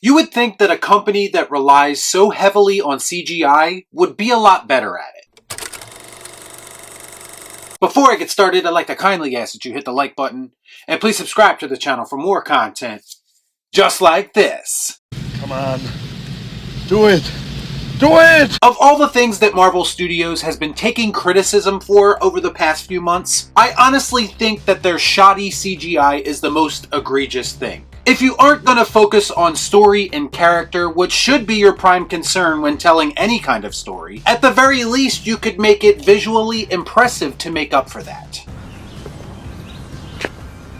You would think that a company that relies so heavily on CGI would be a lot better at it. Before I get started, I'd like to kindly ask that you hit the like button, and please subscribe to the channel for more content just like this. Come on. Do it! Do it! Of all the things that Marvel Studios has been taking criticism for over the past few months, I honestly think that their shoddy CGI is the most egregious thing. If you aren't going to focus on story and character, which should be your prime concern when telling any kind of story, at the very least you could make it visually impressive to make up for that.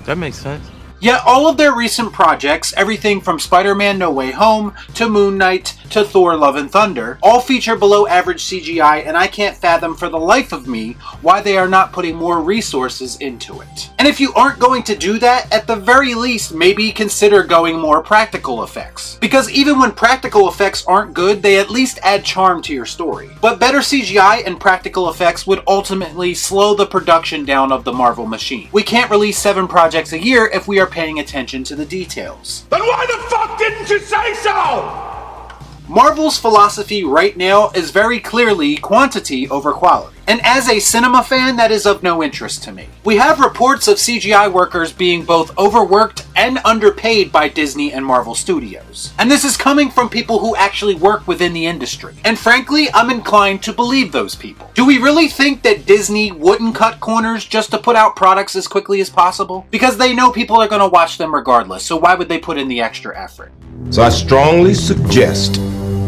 That makes sense. Yet all of their recent projects, everything from Spider-Man No Way Home, to Moon Knight, to Thor Love and Thunder, all feature below average CGI, and I can't fathom for the life of me why they are not putting more resources into it. And if you aren't going to do that, at the very least, maybe consider going more practical effects. Because even when practical effects aren't good, they at least add charm to your story. But better CGI and practical effects would ultimately slow the production down of the Marvel machine. We can't release 7 projects a year if we are paying attention to the details. Then why the fuck didn't you say so? Marvel's philosophy right now is very clearly quantity over quality. And as a cinema fan, that is of no interest to me. We have reports of CGI workers being both overworked and underpaid by Disney and Marvel Studios. And this is coming from people who actually work within the industry. And frankly, I'm inclined to believe those people. Do we really think that Disney wouldn't cut corners just to put out products as quickly as possible? Because they know people are going to watch them regardless, so why would they put in the extra effort? So I strongly suggest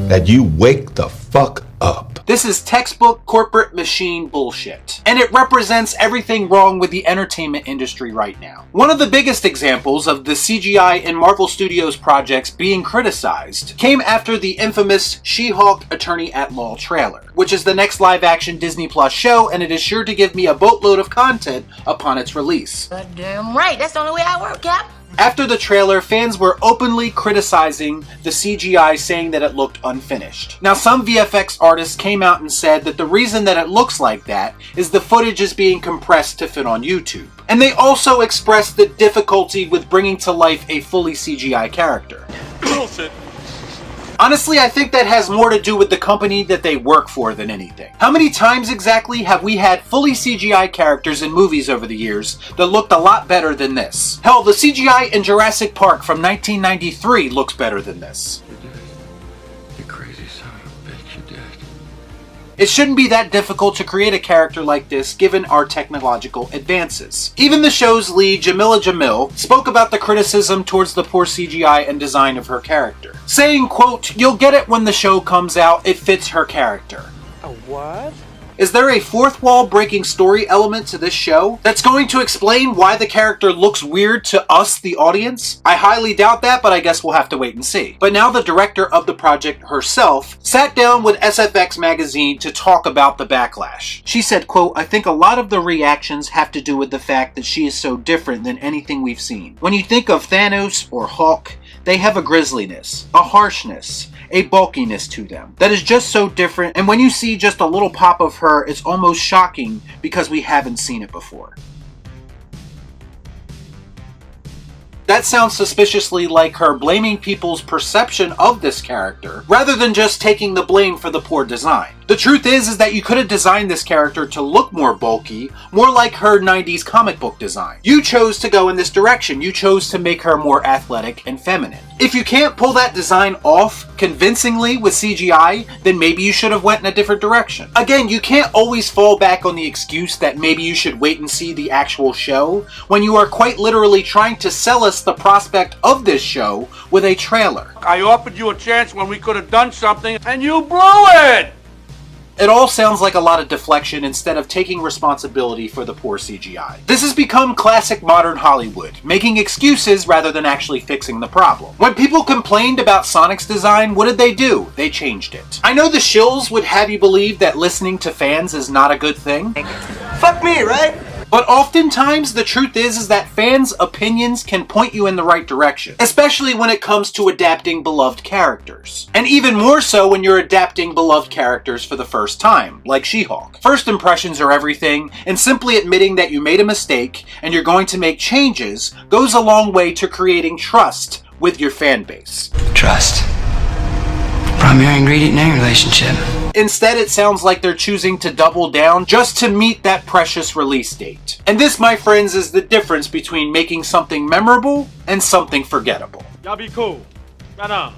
that you wake the fuck up. This is textbook corporate machine bullshit. And it represents everything wrong with the entertainment industry right now. One of the biggest examples of the CGI in Marvel Studios projects being criticized came after the infamous She-Hulk Attorney at Law trailer, which is the next live-action Disney Plus show, and it is sure to give me a boatload of content upon its release. Goddamn right, that's the only way I work, Cap. After the trailer, fans were openly criticizing the CGI, saying that it looked unfinished. Now, some VFX artists came out and said that the reason that it looks like that is the footage is being compressed to fit on YouTube. And they also expressed the difficulty with bringing to life a fully CGI character. Bullshit. Honestly, I think that has more to do with the company that they work for than anything. How many times exactly have we had fully CGI characters in movies over the years that looked a lot better than this? Hell, the CGI in Jurassic Park from 1993 looks better than this. You crazy son of a bitch, you did. It shouldn't be that difficult to create a character like this given our technological advances. Even the show's lead, Jamila Jamil, spoke about the criticism towards the poor CGI and design of her character, saying, quote, "You'll get it when the show comes out, it fits her character." A what? Is there a fourth wall breaking story element to this show that's going to explain why the character looks weird to us, the audience? I highly doubt that, but I guess we'll have to wait and see. But now the director of the project herself sat down with SFX magazine to talk about the backlash. She said, quote, "I think a lot of the reactions have to do with the fact that she is so different than anything we've seen. When you think of Thanos or Hulk, they have a grisliness, a harshness, a bulkiness to them that is just so different, and when you see just a little pop of her, it's almost shocking because we haven't seen it before." That sounds suspiciously like her blaming people's perception of this character, rather than just taking the blame for the poor design. The truth is that you could have designed this character to look more bulky, more like her 90s comic book design. You chose to go in this direction. You chose to make her more athletic and feminine. If you can't pull that design off convincingly with CGI, then maybe you should have went in a different direction. Again, you can't always fall back on the excuse that maybe you should wait and see the actual show, when you are quite literally trying to sell us the prospect of this show with a trailer. I offered you a chance when we could have done something, and you blew it! It all sounds like a lot of deflection instead of taking responsibility for the poor CGI. This has become classic modern Hollywood, making excuses rather than actually fixing the problem. When people complained about Sonic's design, what did they do? They changed it. I know the shills would have you believe that listening to fans is not a good thing. Fuck me, right? But oftentimes, the truth is that fans' opinions can point you in the right direction, especially when it comes to adapting beloved characters. And even more so when you're adapting beloved characters for the first time, like She-Hulk. First impressions are everything, and simply admitting that you made a mistake and you're going to make changes goes a long way to creating trust with your fan base. Trust. Primary ingredient in any relationship. Instead, it sounds like they're choosing to double down just to meet that precious release date. And this, my friends, is the difference between making something memorable and something forgettable. Y'all be cool. Right on.